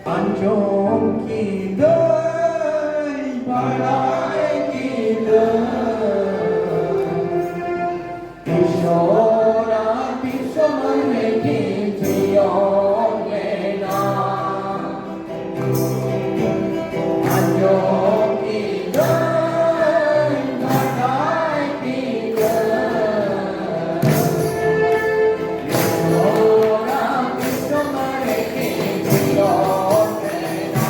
Anjong ki đời balai ki đời Ishora Vishwamane ki Triyogena Anjong ki đời balai ki đời Ishora Vishwamane ki Triyogena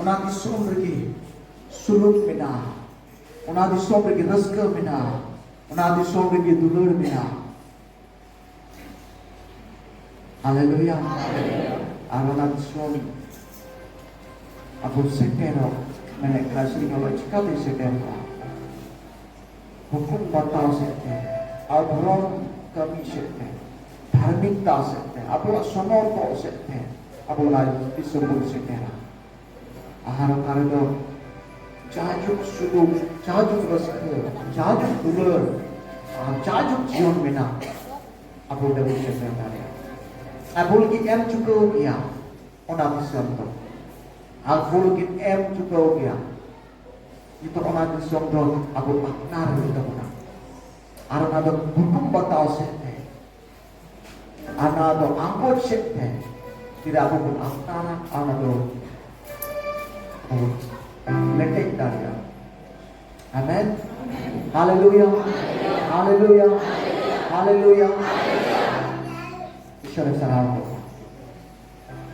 Una disom lagi suluk mina, una disom lagi raska mina, una disom lagi dulur mina. Haleluya. Una disom abu sekero menek kasih kalau cakap sekero. Hukum batal sekte, abram kami sekte, धार्मिकता sekte, abu समर्पण sekte, abu lagi disebut sekera. Ahara karena jajuk suluk, jajuk raska, jajuk dulur, jajuk jion bina, abu dah sekera. Abu lagi juga dia, orang disebut. Abu lagi juga dia. Itu orang disebut abu maknar itu orang. Orang ada hukum batal sekte. Ana do angkot sekte. Tidak abu pun antara ana do letek dari. Amen. Haleluya. Haleluya. Haleluya. Ishwar salam.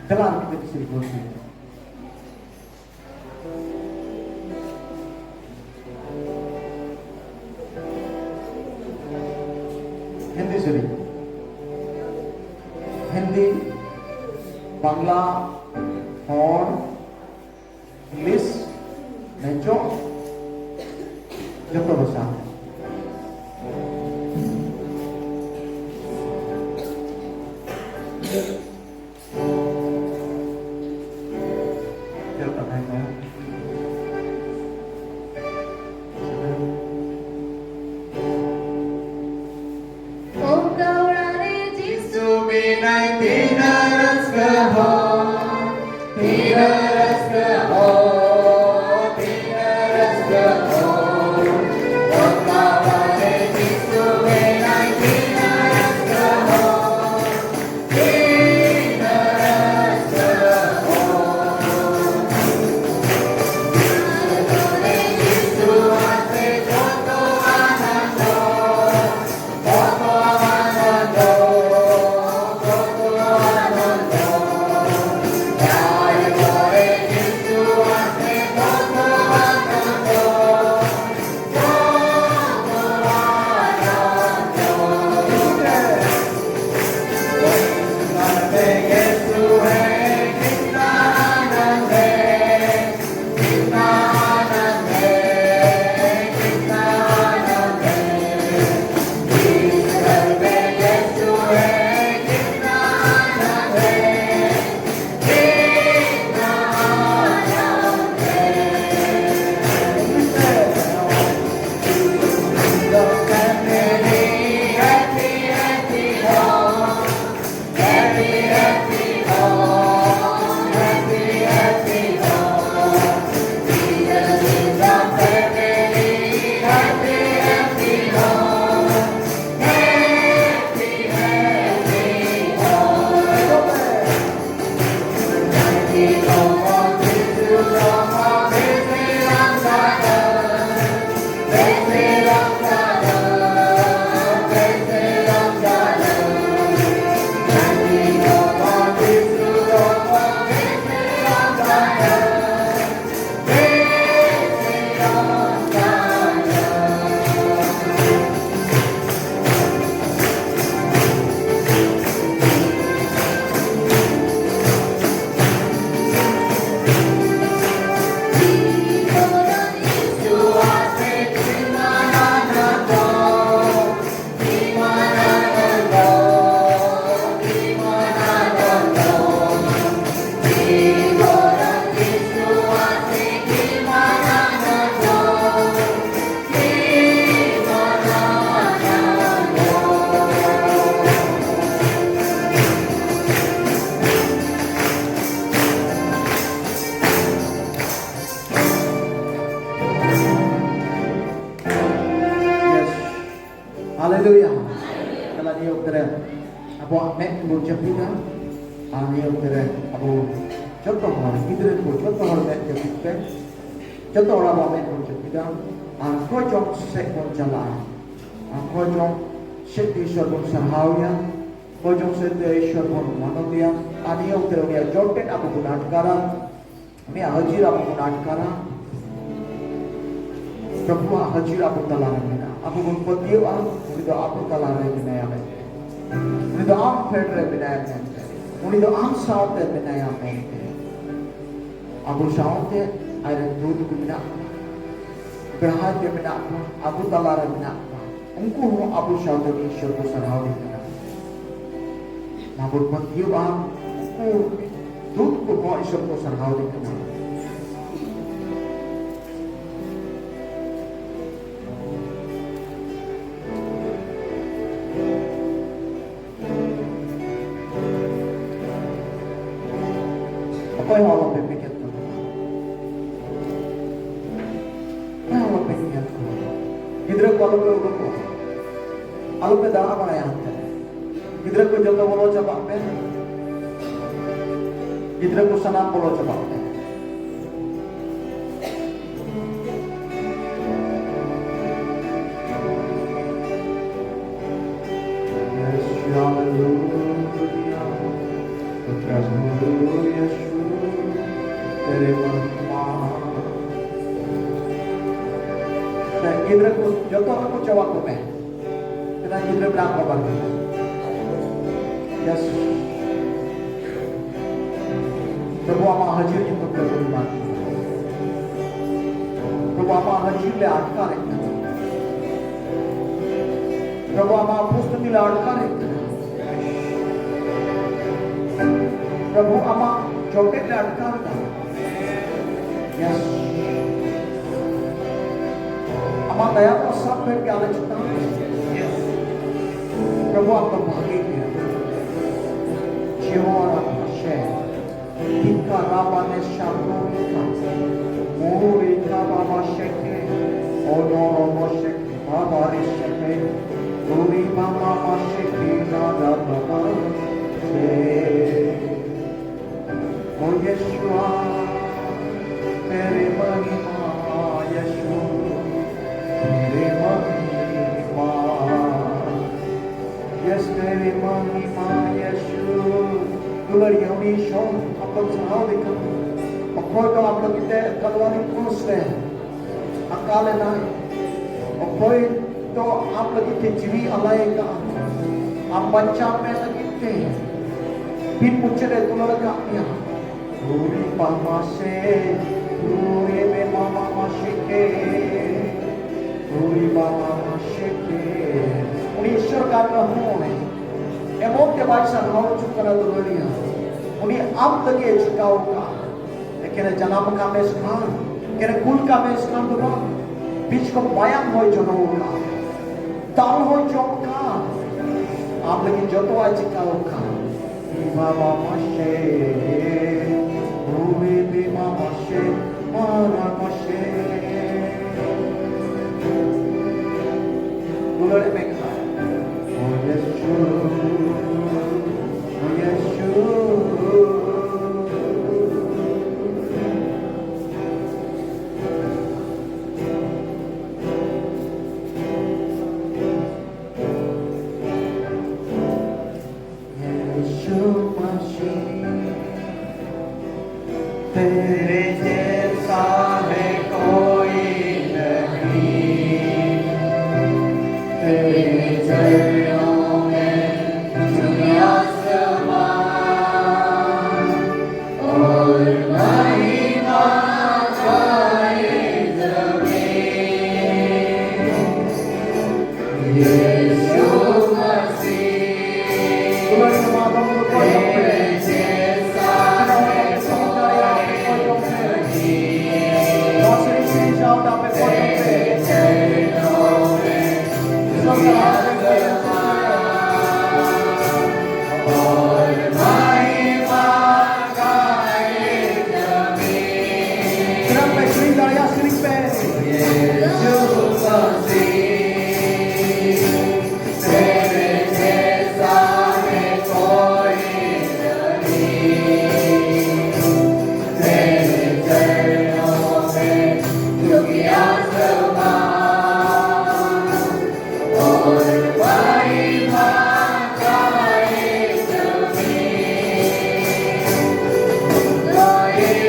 Dalam kita disebut. Hindi suri. Hindi, Bangla, और English, नेचो, जब भाषा Haleluya. Kalau dia utara, abu mek bu japida, dia utara abu jodoh orang, kita bu jodoh orang mek japida, jodoh orang abu mek bu japida, kau jom sek pun jalan, kau jom sek Ishwar pun sahawya, kau jom sek Ishwar pun manusia, dia utara dia jodoh abu pun adkara, Kami hadir apa pun adkara. Prabhu hadir apa talaran mina. Apa pun pediu itu apa talaran mina ya men. Ini doa am pedre mina ya men. Ini doa am saute mina ya men. Abu saute air duduk mina. Berhati mina Abu talaran mina. Ungku Abu saute ni syurga sarhawi mina. Namun pediu दूध को कौन ईश्वर को सरहाव देना apa yang Allah pikirkan? Apa yang Allah pikirkan? Gidra ko Allah ko Allah pe daa banaya hanta gidra ko jab bolo jawab pe gidra ko sanam bolo jawab pe gidra ko joto ko jawab pe kita gidra bilang kabar yes Prabhu ama hadir untuk berfirman Prabhu ama hadir le atkar ekta Prabhu ama pustaki le atkar ekta Prabhu ama joket le atkar ekta yes ama daya ko sab बैठ के आलोचना प्रभु आपका भाग्य किया जीवन आपका Ika rabane shabrika, murika baba sheke, onoro sheke, baba sheke, uri mama sheke, nada baba sheke. O Yeshua, tere mahima, Yeshua, tere mahima, yes tere mahima, Yeshua. Tulari hamisha अपन सुनाओ देखो और कोई तो आप लोग इतने कलवारी क्रूस ले अकाले ना और कोई तो आप लोग इतने जीवी अलायेगा आप बच्चा में लगते फिर पूछे रहे तुलर का यहाँ पूरी पामा से पूरी में मामा माशिके पूरी मामा माशिके उन्हीं ईश्वर का रहूं नहीं एमों के बाद सरहाव चुका ना तुलरिया उन्हीं आप लगे चिकाओ का लेकिन जनाब का में स्थान केरे कुल का में स्थान तो बीच को बयान हो जनो का ताल हो जो का आप लगे जो तो आज चिकाओ का बाबा माशे भूमि भी माशे मारा माशे दुलरे में कहा ओ यीशु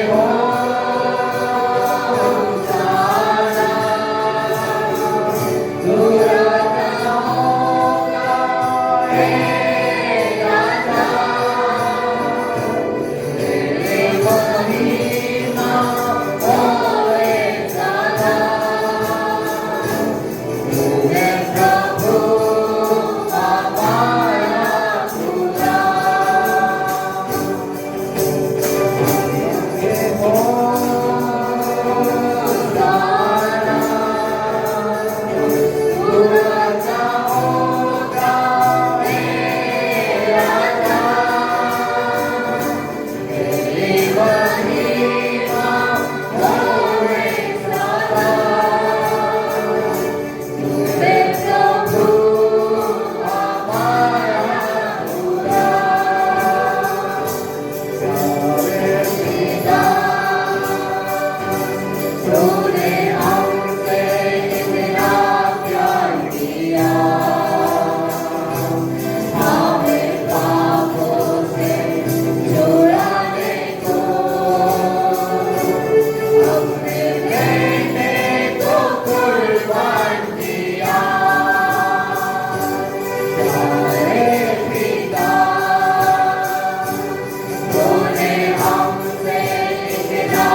Oh सुने हमसे इतना प्यार किया हमें पापों से छुड़ाने को अपने बेटे को कुर्बान किया हमारे पिता तूने हमसे इतना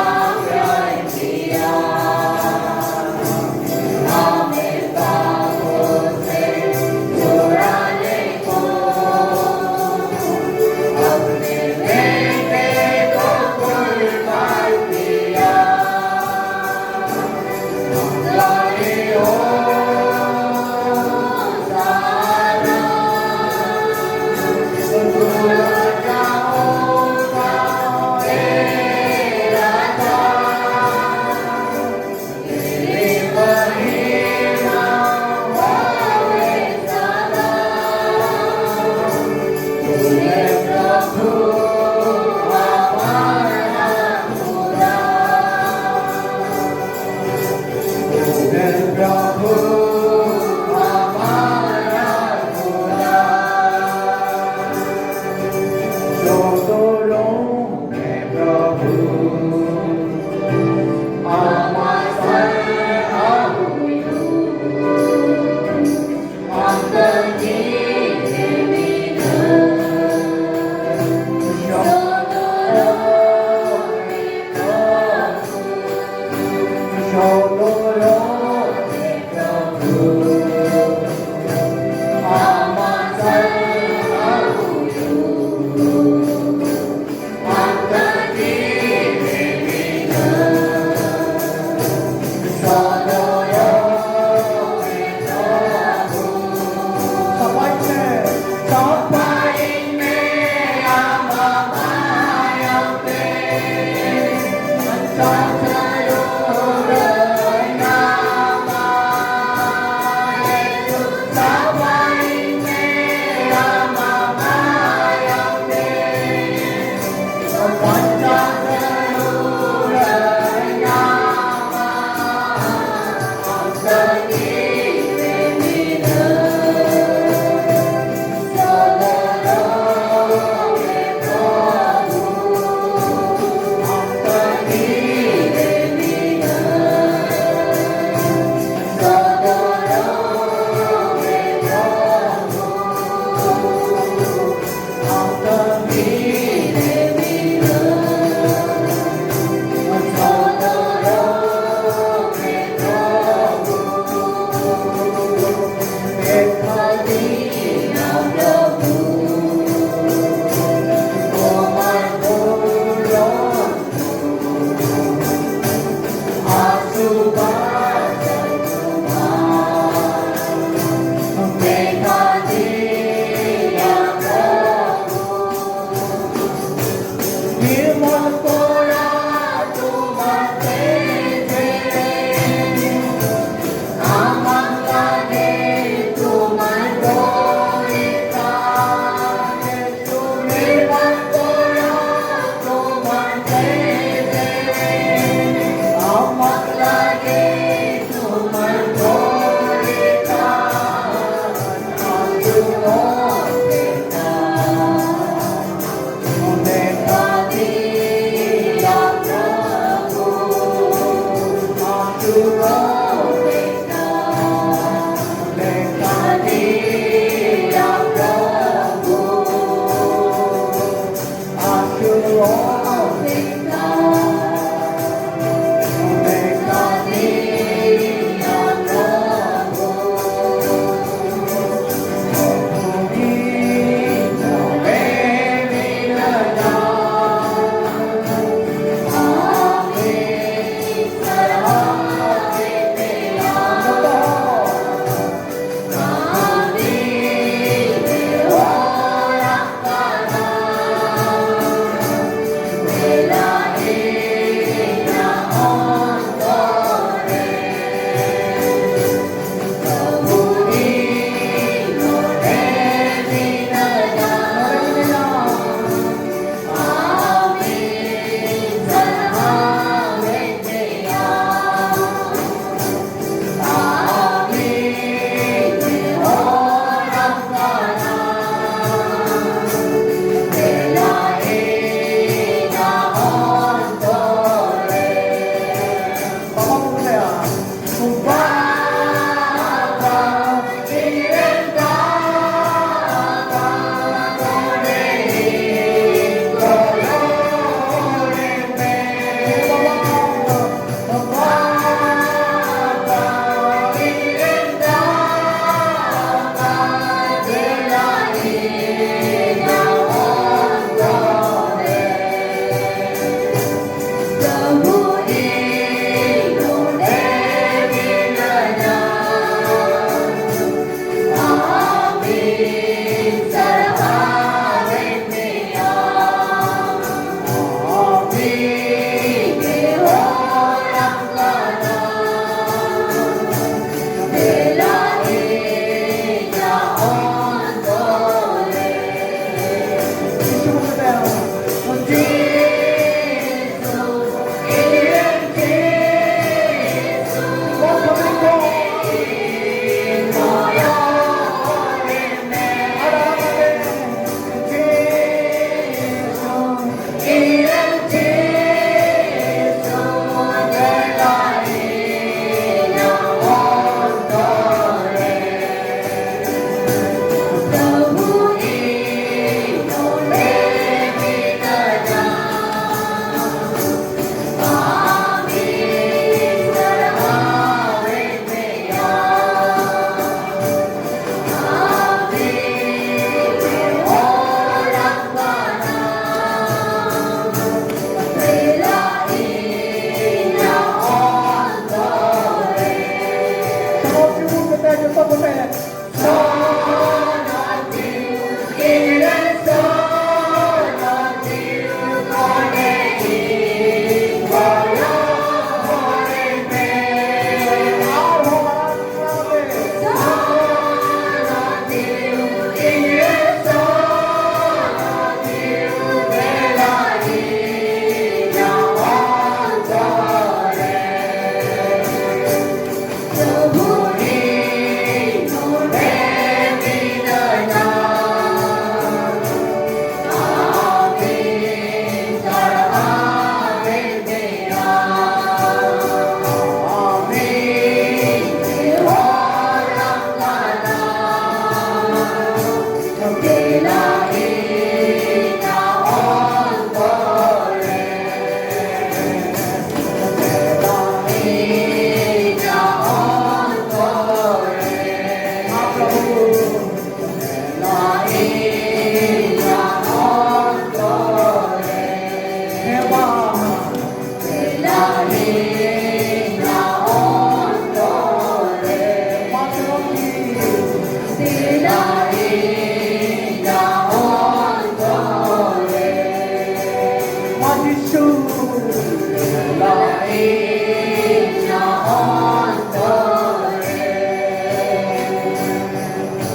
प्यार किया हमें पापों से छुड़ाने को अपने बेटे को कुर्बान किया हमारे सारा भूल जाऊंगा तेरा तेरी महिमा होवे सदा तूने प्रभु हमारा खुदा तूने प्रभु हमारा खुदा Sodoro me Prabhu Sodoro me Prabhu Hãy subscribe cho kênh Ghiền Mì Gõ để không bỏ lỡ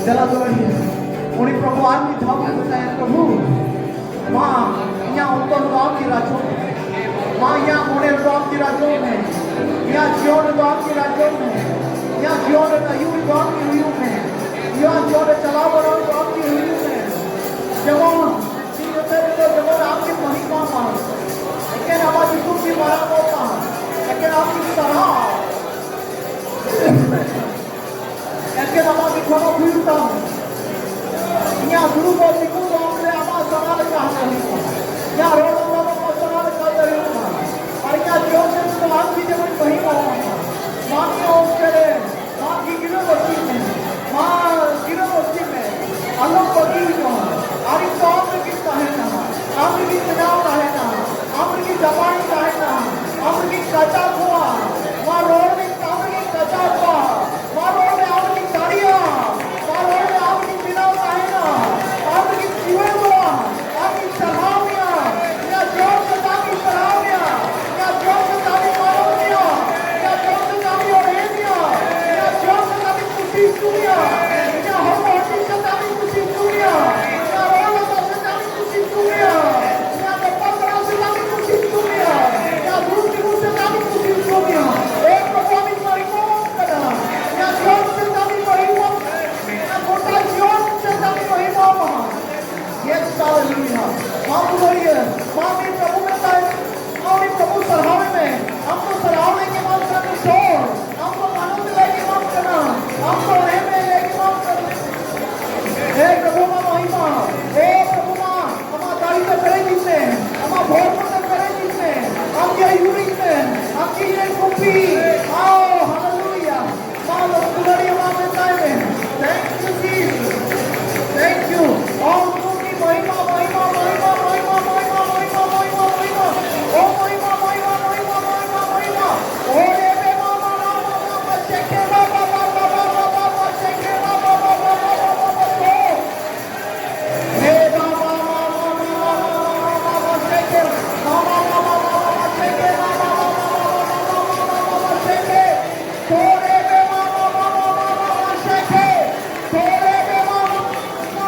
Dalam dunia, unik perempuan di tahu saya Prabhu, ma yang untuk doa kirajun, ma yang model doa kirajun, yang jion doa kirajun, yang jion tayu doa kirajun, yang jion celawa doa kirajun. Jangan sini terus jangan आपकी महिमा मान, लेकिन आवाज तुम भी मारा होता, लेकिन आपकी Sarah Eske nama ki kono buyurta ya guru ko siku ko amre ama sanal ka hayi ya rodo rodo ko sanal ka yaru और क्या जोश है तो आप की जब वही मां की ओर करे मां की गिरो बस्ती में अल्लाह बगी को आरी तो आप की है ना आप की बनाव है ना आप की जबान है ना आप की कचा हुआ मां रोड में आप की कचा हुआ मां रोड में आप की साड़ियां मां रोड में आप की बनाव है ना आप की जीवन हुआ आप की सहामिया या जोश से ताकि सहामिया या जोश से ताकि मारोनिया या जोश से ताकि ओरेनिया या जोश से ताकि खुशी दुनिया या हम होती से ताकि खुशी दुनिया या रोड से ताकि खुशी दुनिया या पत्थरों से ताकि खुशी दुनिया या धूप से ताकि खुशी दुनिया एक भगवान की महिमा करना या जोश से ताकि महिमा या कोटा जोश से ताकि महिमा Yes, hallelujah. हम बोलिए, मामी प्रभु में ताई, मामी प्रभु सराहने में, हमको सराहने के बाद करना शोर, हमको आनंद लेके बात करना, हमको रहने लेके बात करना। हे प्रभु माँ महिमा, हे प्रभु माँ, हमारा दाढ़ी तो करे जिसने, हमारा भोग तो करे जिसने, हम ये यूरिक में, हम ये कुपी, आओ, hallelujah. माँ लोग दुलारी माँ में ताई में, thank you Jesus, thank you. All महिमा महिमा महिमा महिमा महिमा महिमा महिमा महिमा ओ महिमा महिमा महिमा महिमा महिमा ओ रे बे मामा मामा मामा चेके बाबा बाबा बाबा बाबा चेके बाबा बाबा बाबा बाबा हे बाबा मामा मामा मामा चेके मामा मामा मामा चेके बाबा बाबा बाबा बाबा चेके ओ रे बे मामा मामा मामा चेके ओ रे बे मामा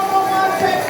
मामा Cheke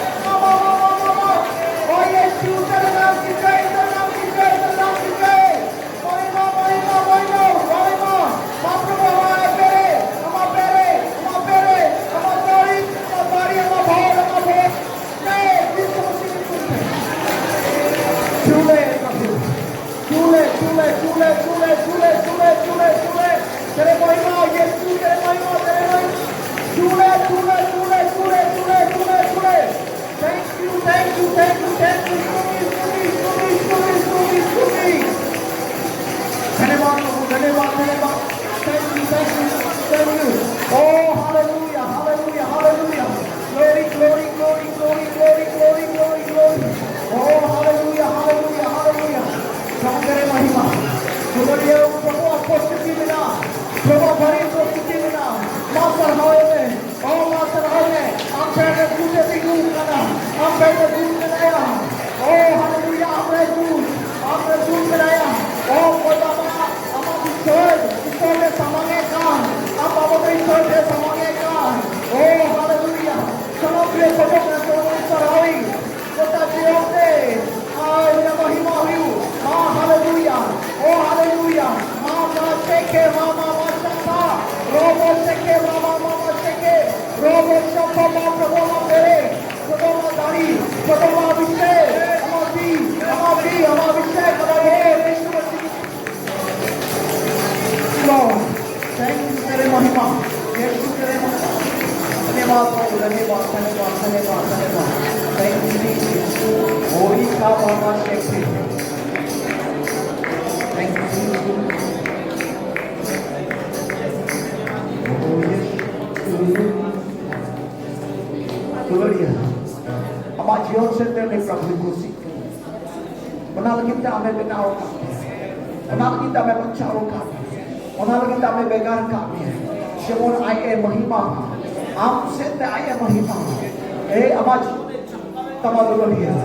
Ona lagi kami mencari kami. Ona lagi kami begar kami. Semua ayat mahima. Am sete ayat mahima. Amaj tamadul dia.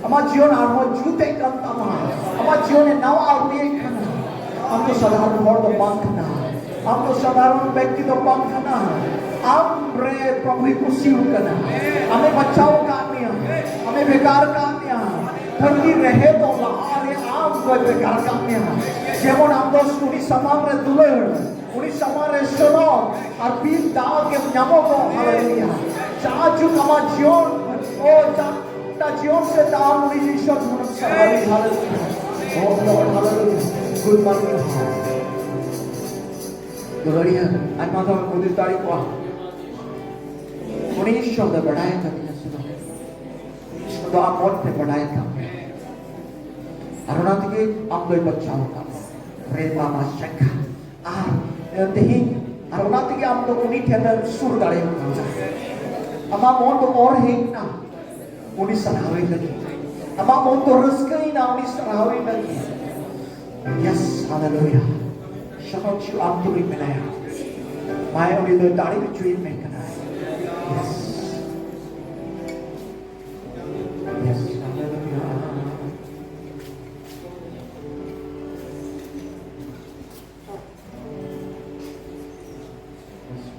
Amaj jion armo jute kan tama. Amaj jion nawa armi kana. Am to sadharan hor to pankana. Am to sadharan व्यक्ति तो पाखना am re प्रभु को सीव करना हमें बचाओ कामिया हमें बेकार कामिया ठंडी रहे तो लारे आम को बेकार कामिया जेमन हम तो उन्हीं समान रे दुलर उन्हीं समान रे सोनो और बीच दाव के नमो को हालेलुया चाचू कमा जीवन ओ ता जीवन से दाव उन्हीं ईश्वर मन सरारी hallelujah O Lord hallelujah good morning Gloria, another Buddhist Tarikwa. उन्हीं शब्द बढ़ाए करने सुनो, तो आप बहुत पे बढ़ाए करने। अरुणात के आप लोग बच्चाओं का, रेमा माशंका, तेही अरुणात के आप लोग उन्हीं के अंदर सुर डाले होंगे। अम्मा मोन तो और है ना, उन्हीं सराहवे लगी। अम्मा मोन तो रस्क ही ना उन्हीं सराहवे लगी। Yes, hallelujah. Shout you up to me, Malaya. My only the daddy between me and I. Yes. Yes, hallelujah.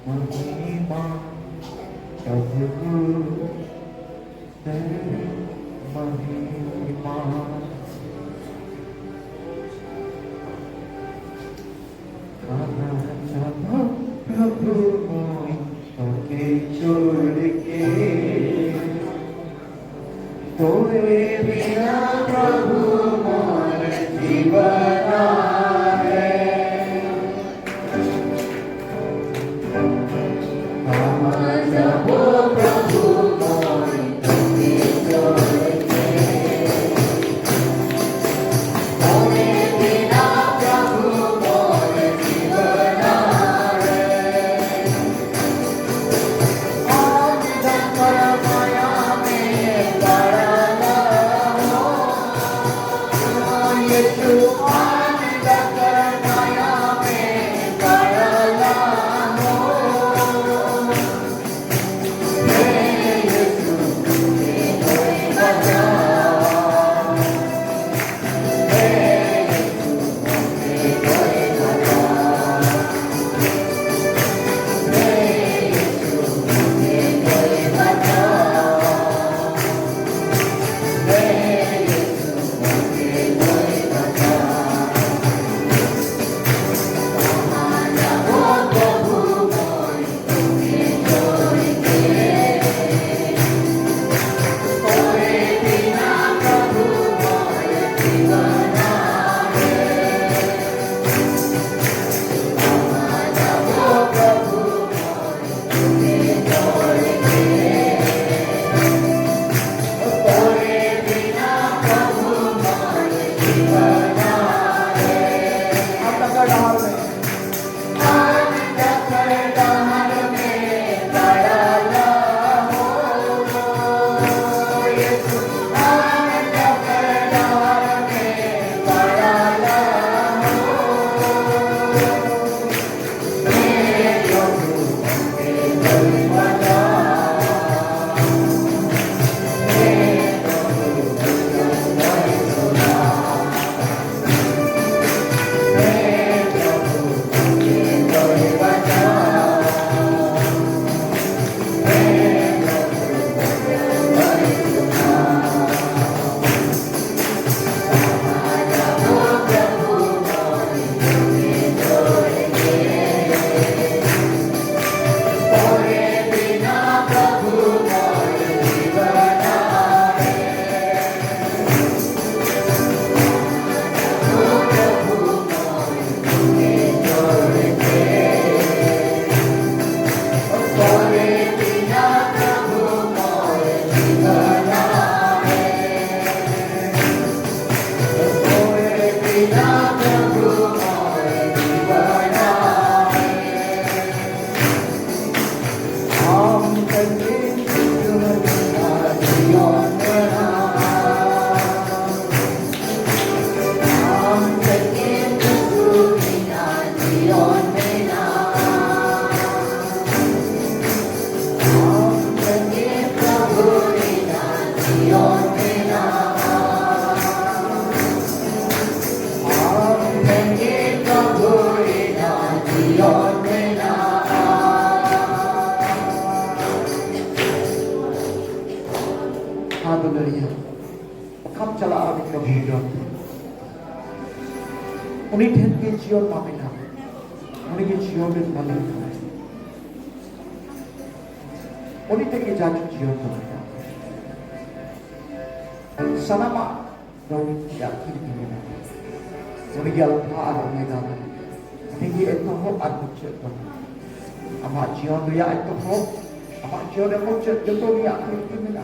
Mahima, Prabhu, Mahima. प्रभु मोई तोके छोड़ के तोरे बिना प्रभु मोर जीवन है प्रभु मोई तोके छोड़ के तोरे बिना प्रभु मोर जीवन उन्हीं ठेन के जीवन मामिला उन्हीं के जीवन में मालिक है उन्हीं टे के जाजू जीवन मामिला सनामा dong yakin ini unih alpha omega tinggi itu ho adbucet ama jion dia itu ho ama jion dia mucet joto dia yakin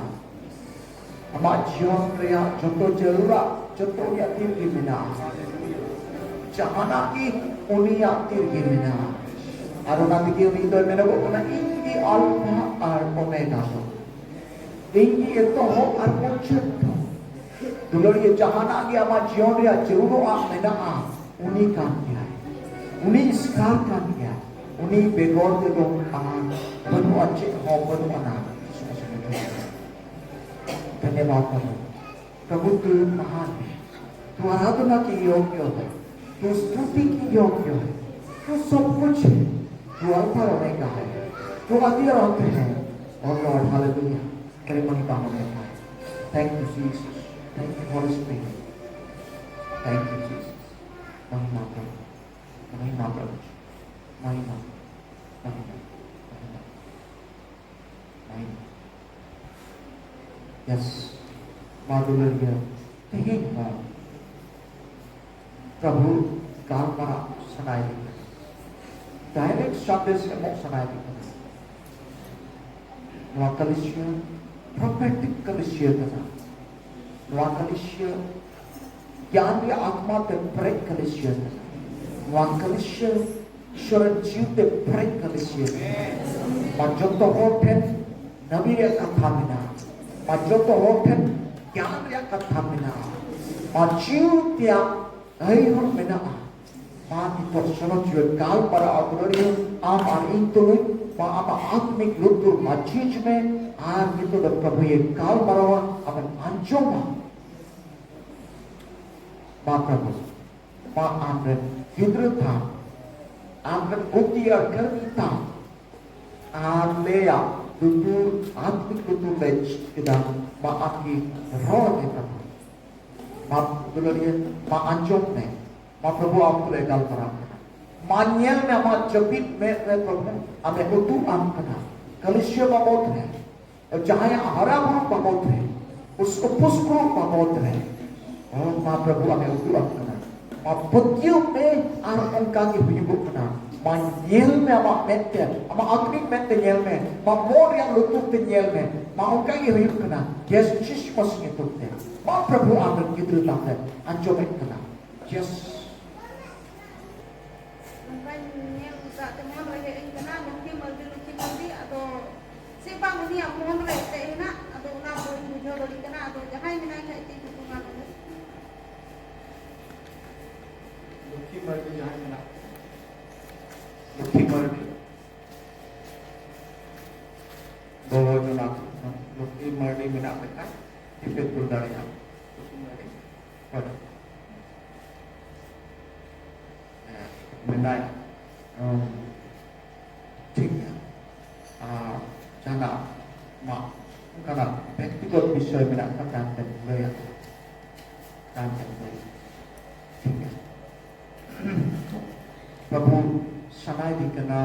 ama jion dia joto jelura joto yakin gimana jangan ki unih yakin gimana aruna tiki unih itu menago kena ini alpha omega tinggi itu ho adbucet Dulur jahana dia ama jion dia jero mena uni kan dia uni skar kan dia uni begor de dong banu ache ho banu ana धन्यवाद करो प्रभु तू महान है तू आराधना की योग्य है तू स्तुति की योग्य है तू सब कुछ है तू अल्फा और ओमेगा है तू आदि और अंत है और लॉर्ड हालेलुया करे मनी पावन है thank you Jesus Thank you, Holy Spirit. Thank you, Jesus. Mahima Prabhu. Mahima Prabhu. Mahima. Mahima. Mahima. Mahima. Yes. Madhurya. Tahin ho. Prabhu Kalmara Sanai Dikha. Direct शब्द से मुख सुनाई देता है। वहाँ कलिसिया prophetic कलिसिया था। वहाँ कलिसिया ज्ञान की आत्मा ते प्रेक कलिसिया था। वहाँ कलिसिया ईश्वर जीव ते प्रेक कलिसिया था। माजोतो होठें नबी या कथा मिना। माजोतो होठें ज्ञान या कथा मिना। माजीव त्या अहिर मिना। माँ itu sangat juga kal para aturnya am itu ma ama आत्मिक लुत्तु मजीज में itu dah प्रभु ये kal para अपन अंजोमा ma प्रभु ma आमरे हिद्रता आमरे उतिया करता आमलेया लुत्तु आत्मिक लुत्तु बेच kita ma आपकी रोह है प्रभु ma दुलरिया ma अंजोम में माँ प्रभु आपको लेकर करा मान्यल में हमारा जबित में प्रभु हमें उतु आम करना कलिश्य बाबोत है और जहाँ हरा भरा बाबोत है उसको पुष्करों बाबोत है और माँ प्रभु हमें उतु आम करना माँ बुद्धियों में आम उनका की हुई बुक करना मान्यल में हमारा मेंटे हमारा आत्मिक मेंटे यल में माँ मोर या लुतुक ते यल में माँ उनका की हुई करना यस चीज मसीह तो ते माँ प्रभु आमर किधर लाते अंजो में करना yes Lucky murder yang mana? Lucky murder. Bawa tu nak. Lucky murder mana mereka? Tipe puldari yang. Lucky murder. Pada. Mana? ठीक है जाना माँ करना व्यक्तिगत विषय में आपका काम करने लगा काम करने ठीक है प्रभु समय दिखना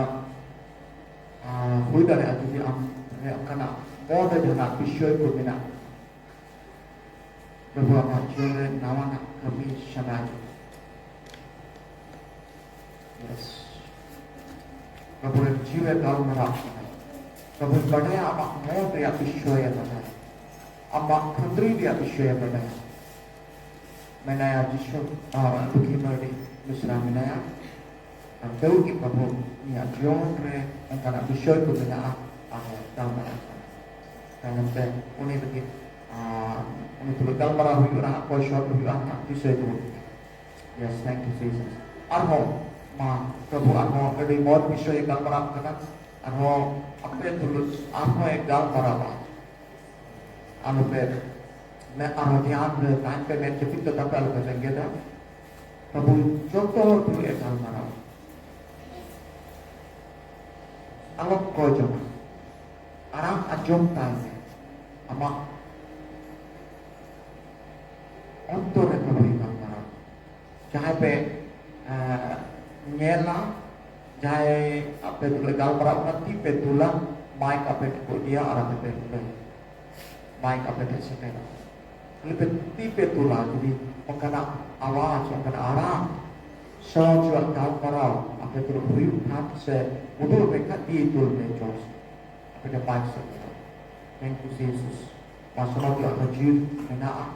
हुई dari adu di am karena order dengan विषय को बिना प्रभु apa jual nama kami समय yes प्रभु जीव काल मरा प्रभु बढ़े आमा मोह दिया विषय बना आमा खंडरी दिया विषय बना मैंने आज जिसको दुखी मर्दी मिश्रा मैंने हम दो की प्रभु या जोन रे उनका विषय को बिना आगे काल मरा karena saya उन्हें बल्कि उन्हें तो काल मरा हुई और कोई शॉट हुई आना विषय तो yes thank you Jesus arho माँ प्रभु आनो अड़ी बहुत विषय एक गाल बराब करना आनो अपने तुलुस आनो एक गाल बराबर आनो पे मैं आनो ध्यान में टाइम पे मैं जब तो तब आलो करेंगे ना प्रभु जो तो तू एक गाल बराबर आलो कोई जो आराम अजोम टाइम में अमा अंतों में प्रभु एक गाल बराबर जहाँ पे nyela jai apa tu legal berapa nanti betulan baik apa tu dia arah betul baik apa tu sekarang lebih tipe betulan jadi mengkena awal mengkena arah so jual gal parau apa tu riu tak se udah mereka di itu necos apa dia baik sekarang thank you Jesus masalah dia hajir kena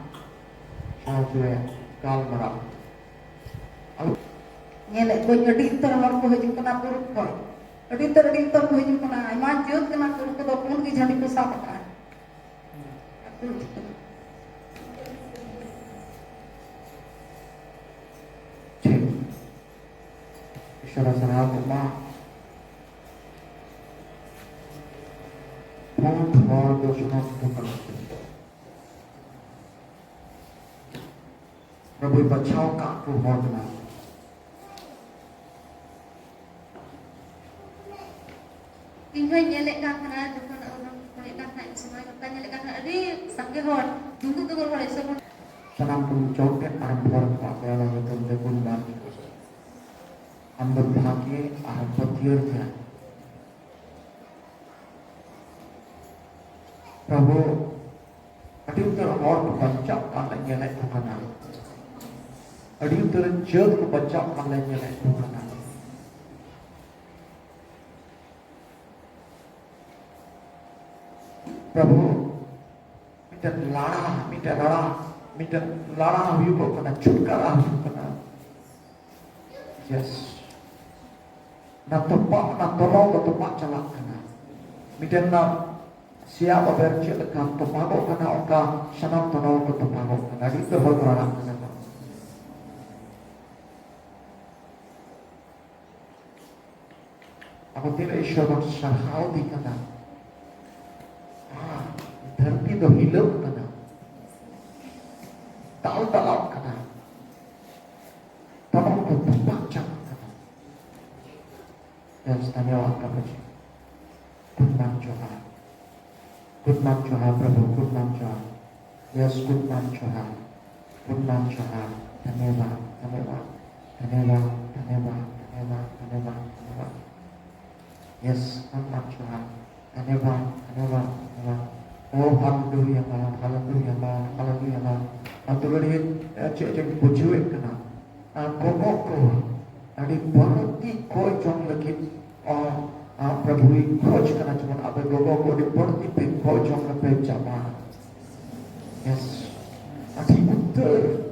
so jual gal parau Nyelek ko adi tar hor ko hijung kana puruk ko adi tar ko hijung kana ima jot kana puruk ko pun ki jhani ko sap ka Ishara sana kuma pun thor dosna tukar Prabhu bachao ka tu hodna Ingin nyelek ka kana jukana orang nyelek ka kana semua ka nyelek ka kana adi sangge hor dungku tu hor eso sanam pun joket arambor ka kala betul betul ban ambut bhage arambor dia Prabhu adi utar hor ko bachao ka nyelek ko kana adi utar jod ko bachao ka nyelek ko kana Prabhu minta lara huyu ko kana chutkara huyu kana yes na topa na tolong ko topa chalak kana minta na siapa bercik kan topa ko kana oka sanam tolong ko topa ko kana di to hol kana kana aku tidak Ishwar sarhau di kana धरती तो हिलो कना ताल तालाब कना तमाम को तुम्बाक चम कना yes धन्यवाद प्रभु जी good man Johan प्रभु good man Johan yes good man Johan धन्यवाद yes good man Johan धन्यवाद Oh hallelujah Atulari cek bujuit kena kokok adi berarti koi jong lagi Prabhu koi kena cuma apa gogo ko di berarti pe koi jong lepe jama yes adi betul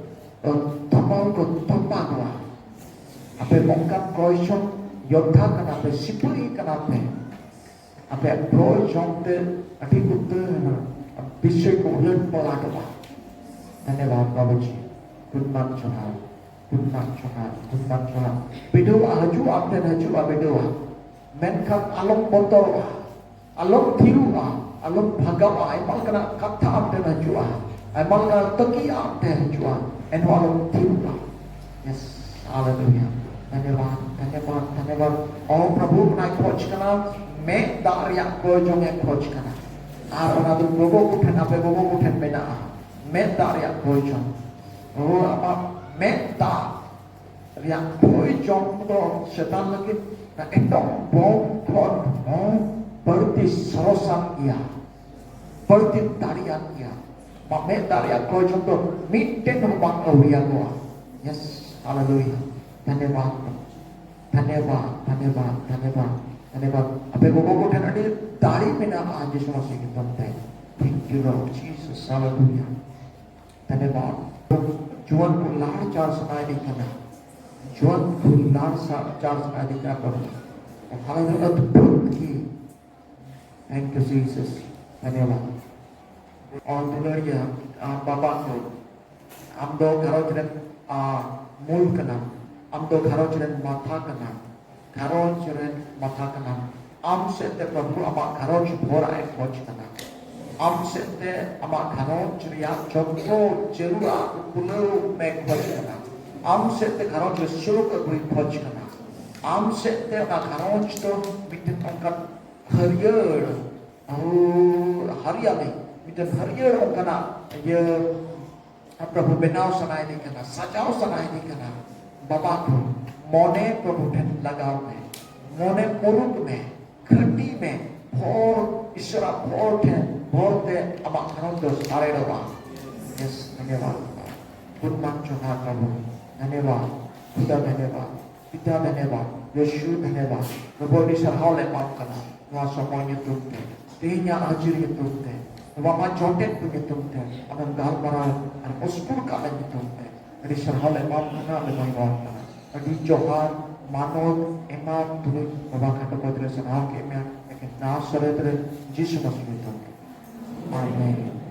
tamau ko tamau apa mongkat koi jong yodha kena apa sipui kena apa koi jong te adi betul विषय को उलट पलट हुआ धन्यवाद बाबू जी good man Johan bedoa haju abdan haju bedoa menkan alom botol alom thiru alom bhagawa emal kana katha abdan haju emal kana taki abdan haju and alom thiru yes hallelujah धन्यवाद oh prabhu nai coach kana me darya ko jong ek coach kana Arana tu gogo kutan apa gogo kutan beda meta riak bojong oh apa meta riak bojong tu setan lagi nak endong bom kon berarti sorosan ia berarti tarian ia mak meta riak bojong tu mitten bang awia gua yes hallelujah धन्यवाद apa gogo kutan ada dari mana aja semua sih kita tahu. Thank you Lord Jesus, hallelujah. धन्यवाद. जुआन को लाड़ चार सुनाई दी करना. जुआन को लाड़ चार सुनाई दी करना करो. और हालेलुया अद्भुत की. Thank you Jesus. धन्यवाद. और दुनिया बाबा को हम दो घरों चलन मूल करना. हम दो घरों चलन माथा करना. घरों चलन माथा करना. am sete Prabhu amak karoj bora ek khoj kana am sete amak karoj riya chotro jerura pulo me khoj kana am sete karoj shuruk agri khoj kana am sete amak karoj to mitten angkat harier hariali mitten harier kana ye Prabhu benau sanai di kana sajau sanai di kana babaku मोने प्रभु ठेन लगाव में मोने मुरुक में खटी में भोर ईश्वरा भोर ठेन भोर ते अमा खनों दोस आरे डोबा यस धन्यवाद बुद्ध चुना प्रभु धन्यवाद खुदा धन्यवाद पिता धन्यवाद यीशु धन्यवाद प्रभु di sarhau le maaf kana nuah semuanya tumte tehnya ajir tumte nuah jotet punya tumte aman gal maral an uspur ka le tumte di sarhau le maaf kana le mai maaf kana di johan manot eman tulu baba kata padre sanah ke me ke na sare Jesus Kristus tumte amen